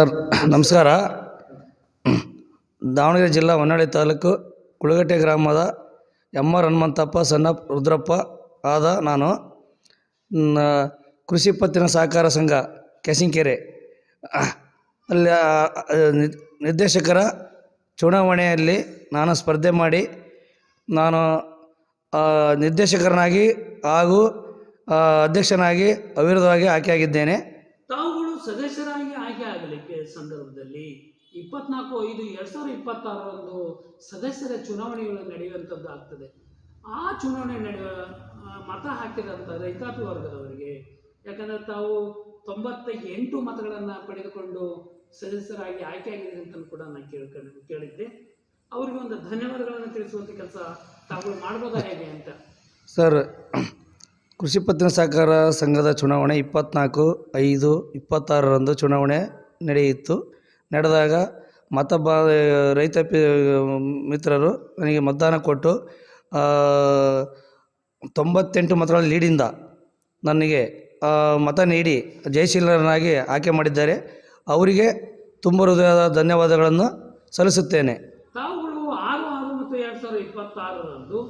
Sir ನಮಸ್ಕಾರ. ದಾವಣಗೆರೆ ಜಿಲ್ಲಾ ಹೊನ್ನಾಳಿ ತಾಲೂಕು ಕುಳಗಟ್ಟೆ ಗ್ರಾಮದ ಎಂ.ಆರ್. ಹನುಮಂತಪ್ಪ ಸಣ್ಣ ರುದ್ರಪ್ಪ ಆದ ನಾನು ಕೃಷಿ ಪತ್ತಿನ ಸಹಕಾರ ಸಂಘ ಕೆಸಿಂಕೆರೆ ಅಲ್ಲಿ ನಿರ್ದೇಶಕರ ಚುನಾವಣೆಯಲ್ಲಿ ನಾನು ಸ್ಪರ್ಧೆ ಮಾಡಿ ನಾನು ನಿರ್ದೇಶಕರನಾಗಿ ಹಾಗೂ ಅಧ್ಯಕ್ಷನಾಗಿ ಅವಿರೋಧವಾಗಿ ಆಯ್ಕೆಯಾಗಿದ್ದೇನೆ. ತಾವುಗಳು ಸದಸ್ಯರಾಗಿ ಆಯ್ಕೆ ಆಗಲಿಕ್ಕೆ ಸಂದರ್ಭದಲ್ಲಿ 24/5/2026 ಸದಸ್ಯರ ಚುನಾವಣೆಗಳು ನಡೆಯುವಂಥದ್ದು ಆಗ್ತದೆ. ಆ ಚುನಾವಣೆ ನಡೆಯುವ ಮತ ಹಾಕಿದಂಥ ರೈತಾಪಿ ವರ್ಗದವರಿಗೆ, ಯಾಕಂದರೆ ತಾವು 98 ಮತಗಳನ್ನು ಪಡೆದುಕೊಂಡು ಸದಸ್ಯರಾಗಿ ಆಯ್ಕೆಯಾಗಿದೆ ಅಂತ ಕೂಡ ನಾನು ಕೇಳಿದ್ದೆ. ಅವರಿಗೆ ಒಂದು ಧನ್ಯವಾದಗಳನ್ನು ತಿಳಿಸುವಂಥ ಕೆಲಸ ತಾವುಗಳು ಮಾಡ್ಬೋದಾ ಹೇಗೆ ಅಂತ? ಸರ್, ಕೃಷಿ ಪತ್ತಿನ ಸಹಕಾರ ಸಂಘದ ಚುನಾವಣೆ 24/5/26 ಚುನಾವಣೆ ನಡೆಯಿತು. ನಡೆದಾಗ ರೈತಾಪಿ ಮಿತ್ರರು ನನಗೆ ಮತದಾನ ಕೊಟ್ಟು 98 ಮತಗಳ ಲೀಡಿಂದ ನನಗೆ ಮತ ನೀಡಿ ಜಯಶೀಲರನ್ನಾಗಿ ಆಯ್ಕೆ ಮಾಡಿದ್ದಾರೆ. ಅವರಿಗೆ ತುಂಬ ಹೃದಯದ ಧನ್ಯವಾದಗಳನ್ನು ಸಲ್ಲಿಸುತ್ತೇನೆ. ತಾವುಗಳು 6/6/2026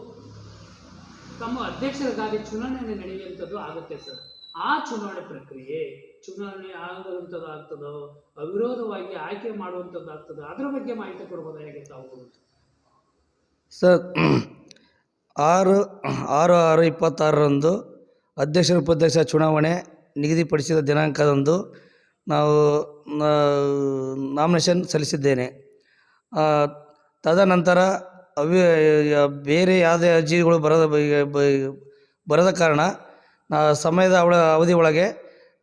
ತಮ್ಮ ಅಧ್ಯಕ್ಷರಿಗಾಗಿ ಚುನಾವಣೆ ನಡೆಯುವಂಥದ್ದು ಆಗುತ್ತೆ ಸರ್. ಆ ಚುನಾವಣೆ ಪ್ರಕ್ರಿಯೆ, ಚುನಾವಣೆ ಆಗುವಂಥದ್ದು ಆಗ್ತದೋ, ಅವಿರೋಧವಾಗಿ ಆಯ್ಕೆ ಮಾಡುವಂಥದ್ದು ಆಗ್ತದೋ, ಅದರ ಬಗ್ಗೆ ಮಾಹಿತಿ ಕೊಡ್ಬೋದು ಹೇಗೆ ತಾವು? ಸರ್, 6/6/26 ಅಧ್ಯಕ್ಷ ಉಪಾಧ್ಯಕ್ಷ ಚುನಾವಣೆ ನಿಗದಿಪಡಿಸಿದ ದಿನಾಂಕದಂದು ನಾವು ನಾಮಿನೇಷನ್ ಸಲ್ಲಿಸಿದ್ದೇನೆ. ತದನಂತರ ಬೇರೆ ಯಾವುದೇ ಅರ್ಜಿಗಳು ಬರದ ಕಾರಣ ಸಮಯದ ಅವಧಿ ಒಳಗೆ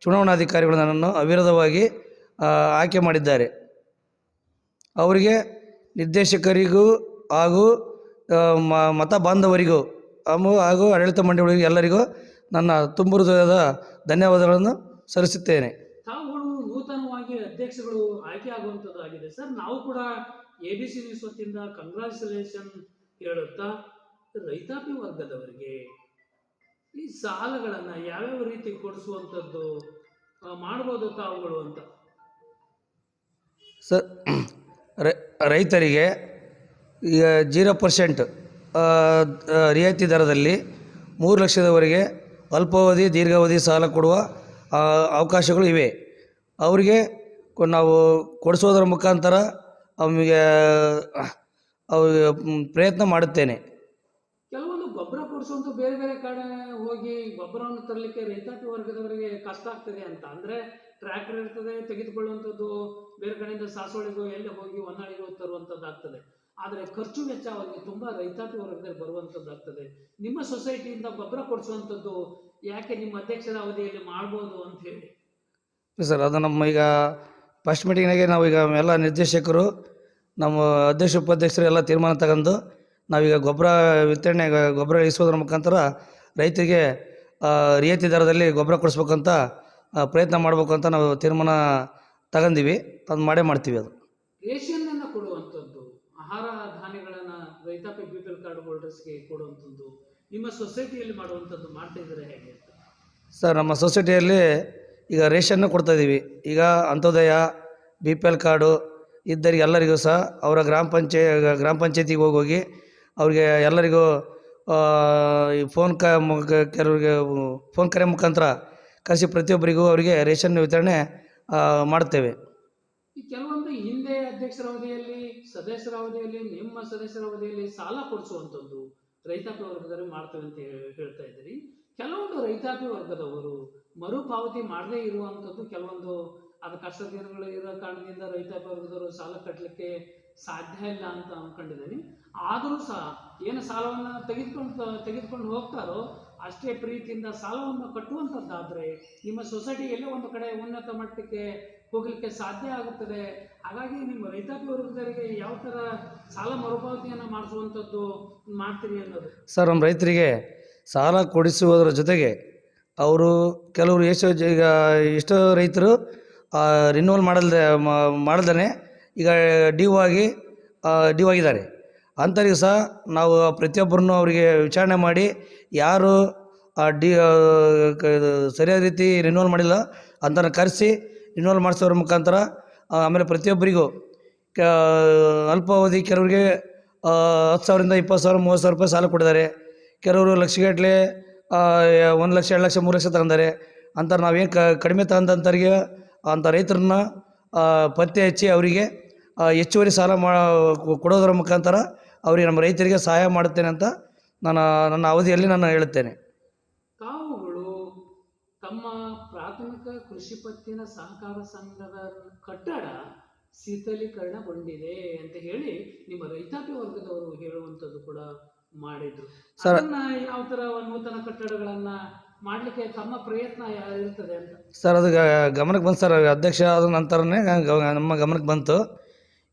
ಚುನಾವಣಾಧಿಕಾರಿಗಳು ನನ್ನನ್ನು ಅವಿರೋಧವಾಗಿ ಆಯ್ಕೆ ಮಾಡಿದ್ದಾರೆ. ಅವರಿಗೆ, ನಿರ್ದೇಶಕರಿಗೂ ಹಾಗೂ ಮತ ಬಾಂಧವರಿಗೂ ಹಾಗೂ ಆಡಳಿತ ಮಂಡಳಿಗೂ ಎಲ್ಲರಿಗೂ ನನ್ನ ತುಂಬ ಹೃದಯದ ಧನ್ಯವಾದಗಳನ್ನು ಸಲ್ಲಿಸುತ್ತೇನೆ. ತಾವುಗಳು ನೂತನವಾಗಿ ಅಧ್ಯಕ್ಷಗಳು ಆಯ್ಕೆ ಆಗುವಂಥದ್ದು ಆಗಿದೆ ಸರ್. ನಾವು ಕೂಡ ABC ನ್ಯೂಸ್ ವತಿಯಿಂದ ಕಂಗ್ರಾಚುಲೇಷನ್ ಹೇಳುತ್ತಾ, ರೈತಾಪಿ ವರ್ಗದವರಿಗೆ ಈ ಸಾಲಗಳನ್ನು ಯಾವ್ಯಾವ ರೀತಿ ಕೊಡಿಸುವಂಥದ್ದು ಮಾಡ್ಬೋದು ತಾವುಗಳು ಅಂತ? ಸರ್, ರೈತರಿಗೆ ಈಗ 0% ರಿಯಾಯಿತಿ ದರದಲ್ಲಿ 3 ಲಕ್ಷದವರೆಗೆ ಅಲ್ಪಾವಧಿ ದೀರ್ಘಾವಧಿ ಸಾಲ ಕೊಡುವ ಅವಕಾಶಗಳು ಇವೆ. ಅವರಿಗೆ ನಾವು ಕೊಡಿಸೋದರ ಮುಖಾಂತರ ಅವನಿಗೆ ಪ್ರಯತ್ನ ಮಾಡುತ್ತೇನೆ. ಕೆಲವೊಂದು ಗೊಬ್ಬರ ಕೊಡಿಸುವಂಥ ಬೇರೆ ಬೇರೆ ಕಡೆ ಹೋಗಿ ಗೊಬ್ಬರವನ್ನು ತರಲಿಕ್ಕೆ ರೈತಾಪಿ ವರ್ಗದವರಿಗೆ ಕಷ್ಟ ಆಗ್ತದೆ ಅಂತ. ಅಂದರೆ ಟ್ರ್ಯಾಕ್ಟರ್ ಇರ್ತದೆ, ತೆಗೆದುಕೊಳ್ಳುವಂಥದ್ದು ಬೇರೆ ಕಡೆಯಿಂದ ಸಾಸೋಳಿಗೋ ಎಲ್ಲಿ ಹೋಗಿ ಹೊನ್ನಾಳಿಗೋ ತರುವಂಥದ್ದು ಆಗ್ತದೆ. ಆದರೆ ಖರ್ಚು ವೆಚ್ಚ ಅವರಿಗೆ ತುಂಬ ರೈತಾಪಿ ವರ್ಗದಲ್ಲಿ ಬರುವಂಥದ್ದು ಆಗ್ತದೆ. ನಿಮ್ಮ ಸೊಸೈಟಿಯಿಂದ ಗೊಬ್ಬರ ಕೊಡಿಸುವಂಥದ್ದು ಯಾಕೆ ನಿಮ್ಮ ಅಧ್ಯಕ್ಷರ ಅವಧಿಯಲ್ಲಿ ಮಾಡ್ಬೋದು ಅಂತ ಹೇಳಿ? ಸರ್, ಅದು ನಮ್ಮ ಈಗ ಫಸ್ಟ್ ಮೀಟಿಂಗ್ನಾಗೆ ನಾವು ಈಗ ಎಲ್ಲ ನಿರ್ದೇಶಕರು, ನಮ್ಮ ಅಧ್ಯಕ್ಷ ಉಪಾಧ್ಯಕ್ಷರು ಎಲ್ಲ ತೀರ್ಮಾನ ತಗೊಂಡು ನಾವೀಗ ಗೊಬ್ಬರ ವಿತರಣೆ, ಗೊಬ್ಬರ ಇಳಿಸೋದ್ರ ಮುಖಾಂತರ ರೈತರಿಗೆ ರಿಯಾಯಿತಿ ದರದಲ್ಲಿ ಗೊಬ್ಬರ ಕೊಡಿಸ್ಬೇಕಂತ ಪ್ರಯತ್ನ ಮಾಡಬೇಕು ಅಂತ ನಾವು ತೀರ್ಮಾನ ತಗೊಂಡಿವಿ. ಅದು ಮಾಡ್ತೀವಿ. ಅದು ರೇಷನ್ನನ್ನು ಕೊಡುವಂಥದ್ದು, ಆಹಾರ ಧಾನ್ಯಗಳನ್ನು ರೈತಾಪಿ BPL ಕಾರ್ಡ್ ಹೋಲ್ಡರ್ಸ್ಗೆ ಕೊಡುವಂಥದ್ದು ನಿಮ್ಮ ಸೊಸೈಟಿಯಲ್ಲಿ ಮಾಡುವಂಥದ್ದು ಮಾಡ್ತಾ ಇದ್ದಾರೆ ಹೇಗೆ ಅಂತ? ಸರ್, ನಮ್ಮ ಸೊಸೈಟಿಯಲ್ಲಿ ಈಗ ರೇಷನ್ನು ಕೊಡ್ತಾಯಿದ್ದೀವಿ. ಈಗ ಅಂತ್ಯೋದಯ, BPL ಕಾರ್ಡು ಇದ್ದರಿಗೆ ಎಲ್ಲರಿಗೂ ಸಹ ಅವರ ಗ್ರಾಮ ಪಂಚಾಯತಿಗೆ ಹೋಗಿ ಅವ್ರಿಗೆ ಎಲ್ಲರಿಗೂ ಈ ಕೆಲವರಿಗೆ ಫೋನ್ ಕರೆ ಮುಖಾಂತರ ಕರೆಸಿ ಪ್ರತಿಯೊಬ್ಬರಿಗೂ ಅವರಿಗೆ ರೇಷನ್ ವಿತರಣೆ ಮಾಡ್ತೇವೆ. ಈ ಕೆಲವೊಂದು ಹಿಂದೆ ಅಧ್ಯಕ್ಷರ ಅವಧಿಯಲ್ಲಿ, ಸದಸ್ಯರ ಅವಧಿಯಲ್ಲಿ, ನಿಮ್ಮ ಸದಸ್ಯರ ಅವಧಿಯಲ್ಲಿ ಸಾಲ ಕೊಡಿಸುವಂಥದ್ದು ರೈತಾಪಿ ವರ್ಗದವರು ಮಾಡ್ತೇವೆ ಅಂತ ಹೇಳ್ತಾ ಇದ್ದೀರಿ. ಕೆಲವೊಂದು ರೈತಾಪಿ ವರ್ಗದವರು ಮರುಪಾವತಿ ಮಾಡದೇ ಇರುವಂಥದ್ದು, ಕೆಲವೊಂದು ಅದು ಕಷ್ಟ ದಿನಗಳು ಇರೋ ಕಾರಣದಿಂದ ರೈತಾಪಿ ವರ್ಗದವರು ಸಾಲ ಕಟ್ಟಲಿಕ್ಕೆ ಸಾಧ್ಯ ಇಲ್ಲ ಅಂತ ಅಂದ್ಕೊಂಡಿದ್ದೀನಿ. ಆದರೂ ಸಹ ಏನು ಸಾಲವನ್ನು ತೆಗೆದುಕೊಂಡು ಹೋಗ್ತಾರೋ ಅಷ್ಟೇ ಪ್ರೀತಿಯಿಂದ ಸಾಲವನ್ನು ಕಟ್ಟುವಂಥದ್ದಾದರೆ ನಿಮ್ಮ ಸೊಸೈಟಿ ಎಲ್ಲೋ ಒಂದು ಕಡೆ ಉನ್ನತ ಮಟ್ಟಕ್ಕೆ ಹೋಗಲಿಕ್ಕೆ ಸಾಧ್ಯ ಆಗುತ್ತದೆ. ಹಾಗಾಗಿ ನಿಮ್ಮ ರೈತಾಪಿ ವರ್ಗದವರಿಗೆ ಯಾವ ಥರ ಸಾಲ ಮರುಪಾವತಿಯನ್ನು ಮಾಡಿಸುವಂಥದ್ದು ಮಾಡ್ತೀರಿ ಅನ್ನೋದು? ಸರ್, ನಮ್ಮ ರೈತರಿಗೆ ಸಾಲ ಕೊಡಿಸುವುದರ ಜೊತೆಗೆ ಅವರು ಕೆಲವರು ಎಷ್ಟೋ ರೈತರು ರಿನ್ಯೂವಲ್ ಮಾಡಲ್ದೇ ಈಗ ಡ್ಯೂ ಆಗಿದ್ದಾರೆ. ಅಂಥವ್ರಿಗೆ ಸಹ ನಾವು ಪ್ರತಿಯೊಬ್ಬರನ್ನು ಅವರಿಗೆ ವಿಚಾರಣೆ ಮಾಡಿ ಯಾರು ಸರಿಯಾದ ರೀತಿ ರಿನ್ಯೂವಲ್ ಮಾಡಿಲ್ಲ ಅಂಥವ್ರನ್ನ ಕರೆಸಿ ರಿನ್ಯೂವಲ್ ಮಾಡಿಸೋದ್ರ ಮುಖಾಂತರ ಆಮೇಲೆ ಪ್ರತಿಯೊಬ್ಬರಿಗೂ ಕ ಅಲ್ಪಾವಧಿ ಕೆಲವರಿಗೆ 10,000ರಿಂದ 20,000 30,000 ರೂಪಾಯಿ ಸಾಲ ಕೊಟ್ಟಿದ್ದಾರೆ. ಕೆಲವರು ಲಕ್ಷಗಟ್ಟಲೆ 1 ಲಕ್ಷ 2 ಲಕ್ಷ 3 ಲಕ್ಷ ತಗೊಂಡಾರೆ. ಅಂತಾರೆ ನಾವೇನು ಕಡಿಮೆ ತಗೊಂಡಂಥವ್ರಿಗೆ ಅಂಥ ರೈತರನ್ನ ಪತ್ತೆ ಹಚ್ಚಿ ಅವರಿಗೆ ಹೆಚ್ಚುವರಿ ಸಾಲ ಕೊಡೋದರ ಮುಖಾಂತರ ಅವರಿಗೆ ನಮ್ಮ ರೈತರಿಗೆ ಸಹಾಯ ಮಾಡುತ್ತೇನೆ ಅಂತ ನನ್ನ ಅವಧಿಯಲ್ಲಿ ನಾನು ಹೇಳುತ್ತೇನೆ. ತಾವುಗಳು ತಮ್ಮ ಪ್ರಾಥಮಿಕ ಕೃಷಿ ಪತ್ತಿನ ಸಹಕಾರ ಸಂಘದ ಕಟ್ಟಡ ಶೀತಲೀಕರಣಗೊಂಡಿದೆ ಅಂತ ಹೇಳಿ ನಿಮ್ಮ ರೈತಾಪಿ ವರ್ಗದವರು ಹೇಳುವಂಥದ್ದು ಕೂಡ ಮಾಡಿದ್ರು. ಸರ್ ಅದನ್ನ ಯಾವ ತರ ನೂತನ ಕಟ್ಟಡಗಳನ್ನ ಮಾಡ್ಲಿಕ್ಕೆ ತಮ್ಮ ಪ್ರಯತ್ನ ಇರ್ತದೆ ಅಂತ? ಸರ್ ಅದು ಗಮನಕ್ಕೆ ಬಂತು ಸರ್. ಅಧ್ಯಕ್ಷ ಆದ ನಂತರನೇ ನಮ್ಮ ಗಮನಕ್ಕೆ ಬಂತು.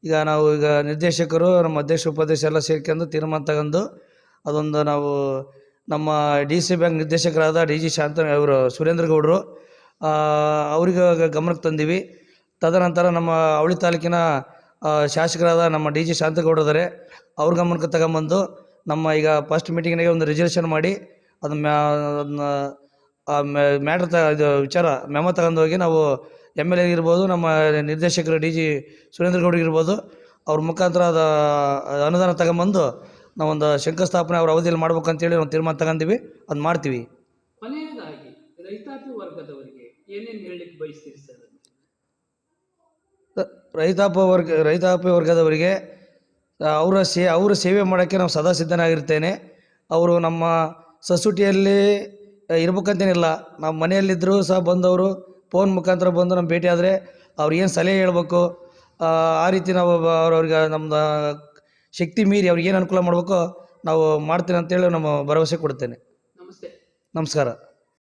ಈಗ ನಾವು ನಿರ್ದೇಶಕರು ನಮ್ಮ ಅಧ್ಯಕ್ಷ ಉಪಾಧ್ಯಕ್ಷ ಎಲ್ಲ ಸೇರ್ಕೊಂಡು ತೀರ್ಮಾನ ತಗೊಂಡು ಅದೊಂದು ನಾವು ನಮ್ಮ DC ಬ್ಯಾಂಕ್ ನಿರ್ದೇಶಕರಾದ DG ಅವರು ಸುರೇಂದ್ರ ಗೌಡರು ಅವರಿಗೆ ಗಮನಕ್ಕೆ ತಂದೀವಿ. ತದನಂತರ ನಮ್ಮ ಅವಳಿ ತಾಲೂಕಿನ ಶಾಸಕರಾದ ನಮ್ಮ DG ಶಾಂತಗೌಡರಿದ್ದಾರೆ, ಅವ್ರ ಗಮನಕ್ಕೆ ತಗೊಂಬಂದು ನಮ್ಮ ಈಗ ಫಸ್ಟ್ ಮೀಟಿಂಗ್ನಾಗೆ ಒಂದು ರಿಸರ್ವೇಷನ್ ಮಾಡಿ ಅದನ್ನ ಮ್ಯಾಟ್ರ್ ಇದು ವಿಚಾರ ಮೆಮೊ ತಗೊಂಡೋಗಿ ನಾವು MLA ಇರ್ಬೋದು, ನಮ್ಮ ನಿರ್ದೇಶಕರು DG ಸುರೇಂದ್ರ ಗೌಡರಿಗಿರ್ಬೋದು, ಅವ್ರ ಮುಖಾಂತರ ಅನುದಾನ ತಗೊಂಬಂದು ನಾವೊಂದು ಶಂಕುಸ್ಥಾಪನೆ ಅವ್ರ ಅವಧಿಯಲ್ಲಿ ಮಾಡ್ಬೇಕಂತೇಳಿ ನಾವು ತೀರ್ಮಾನ ತಗೊಂಡಿವಿ. ಅದು ಮಾಡ್ತೀವಿ. ಕೊನೆಯದಾಗಿ ರೈತಾಪಿ ವರ್ಗದವರಿಗೆ ಏನೇನು ಹೇಳಲಿಕ್ಕೆ ಬಯಸ್ತೀರಿ ಸರ್? ರೈತಾಪಿ ವರ್ಗದವರಿಗೆ ಅವರ ಸೇವೆ ಮಾಡೋಕ್ಕೆ ನಾವು ಸದಾ ಸಿದ್ಧನಾಗಿರ್ತೇನೆ. ಅವರು ನಮ್ಮ ಸೊಸೈಟಿಯಲ್ಲಿ ಇರ್ಬೇಕಂತೇನಿಲ್ಲ, ನಮ್ಮ ಮನೆಯಲ್ಲಿದ್ದರೂ ಸಹ ಬಂದವರು ಫೋನ್ ಮುಖಾಂತರ ಬಂದು ನಮ್ಮ ಭೇಟಿ ಆದರೆ ಅವ್ರು ಏನು ಸಲಹೆ ಹೇಳ್ಬೇಕು ಆ ರೀತಿ ನಾವು ಅವ್ರಿಗೆ ನಮ್ಮದು ಶಕ್ತಿ ಮೀರಿ ಅವ್ರಿಗೆ ಏನು ಅನುಕೂಲ ಮಾಡಬೇಕೋ ನಾವು ಮಾಡ್ತೀನಿ ಅಂತೇಳಿ ನಮ್ಮ ಭರವಸೆ ಕೊಡ್ತೇನೆ. ನಮಸ್ತೆ. ನಮಸ್ಕಾರ.